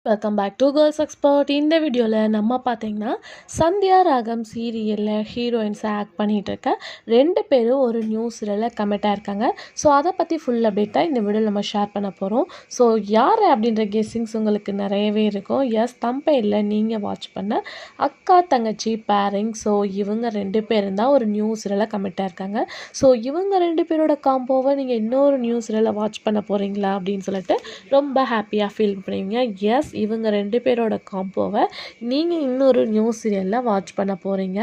Welcome back to girls expert. இந்த வீடியோவில் நம்ம பார்த்தீங்கன்னா சந்தியா ராகம் சீரியலில் ஹீரோயின்ஸை ஆக்ட் பண்ணிகிட்டு இருக்க 2 பேரும் ஒரு நியூ சீரியலில் கமிட் ஆயிருக்காங்க. ஸோ அதை பற்றி ஃபுல் அப்டேட்டாக இந்த வீடியோவில் நம்ம ஷேர் பண்ண போகிறோம். ஸோ யார் அப்படின்ற கெஸ்ஸிங்ஸ் உங்களுக்கு நிறையவே இருக்கும். எஸ், தம்பையில் நீங்கள் வாட்ச் பண்ண அக்கா தங்கச்சி பேரிங். ஸோ இவங்க 2 பேரும் தான் ஒரு நியூ சீரியலில் கமிட் ஆயிருக்காங்க. ஸோ இவங்க 2 பேரோட காம்போவை நீங்கள் இன்னொரு நியூ சீரியலில் வாட்ச் பண்ண போகிறீங்களா அப்படின்னு சொல்லிட்டு ரொம்ப ஹாப்பியாக ஃபீல் பண்ணுவீங்க. எஸ், இவங்க 2 பேரோட காம்போவை நீங்கள் இன்னொரு நியூ சீரியலில் வாட்ச் பண்ண போகிறீங்க.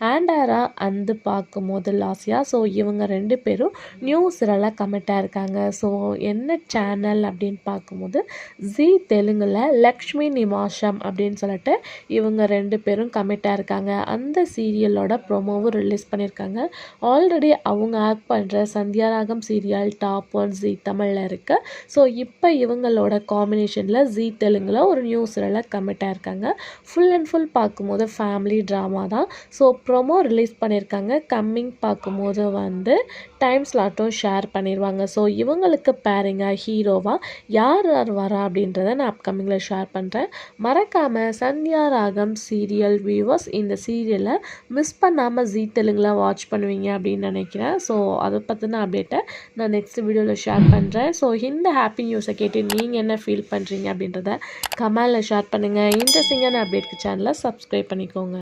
ஆண்டாரா அந்து பார்க்கும்போது லாஸ்யா. ஸோ இவங்க 2 பேரும் நியூ சீரியலில் கமிட்டாக இருக்காங்க. ஸோ என்ன சேனல் அப்படின்னு பார்க்கும்போது ஜீ தெலுங்கில் லக்ஷ்மி நிவாஷம் அப்படின்னு சொல்லிட்டு இவங்க 2 பேரும் கமிட்டாக இருக்காங்க. அந்த சீரியலோட ப்ரோமோவும் ரிலீஸ் பண்ணியிருக்காங்க. ஆல்ரெடி அவங்க ஆக்ட் பண்ணுற சந்தியாராகம் சீரியல் டாப் 1 ஜீ தமிழில் இருக்குது. ஸோ இப்போ இவங்களோட காம்பினேஷனில் ஜீ தெலுங்கில் ஒரு நியூ சீரியலில் கமிட் ஆயிருக்காங்க. ஃபுல் அண்ட் ஃபுல் பார்க்கும்போது ஃபேமிலி ட்ராமா தான். ஸோ ப்ரோமோ ரிலீஸ் பண்ணியிருக்காங்க. கம்மிங் பார்க்கும்போது டைம் ஸ்லாட்டும் ஷேர் பண்ணிடுவாங்க. ஸோ இவங்களுக்கு பேரிங்காக ஹீரோவாக யார் யார் வரா அப்படின்றத நான் அப்கமிங்கில் ஷேர் பண்ணுறேன். மறக்காமல் சந்தியா ராகம் சீரியல் வியூவர்ஸ் இந்த சீரியலை மிஸ் பண்ணாமல் ஜீ தெலுங்கில் வாட்ச் பண்ணுவீங்க அப்படின்னு நினைக்கிறேன். ஸோ அதை பற்றின அப்டேட்டை நான் நெக்ஸ்ட் வீடியோவில் ஷேர் பண்ணுறேன். ஸோ இந்த ஹாப்பி நியூஸை கேட்டு நீங்கள் என்ன ஃபீல் பண்ணுறீங்க அப்படின்றத கமெண்டில் ஷேர் பண்ணுங்கள். இன்ட்ரெஸ்டிங்கான அப்டேட்க்கு சேனலை சப்ஸ்கிரைப் பண்ணிக்கோங்க.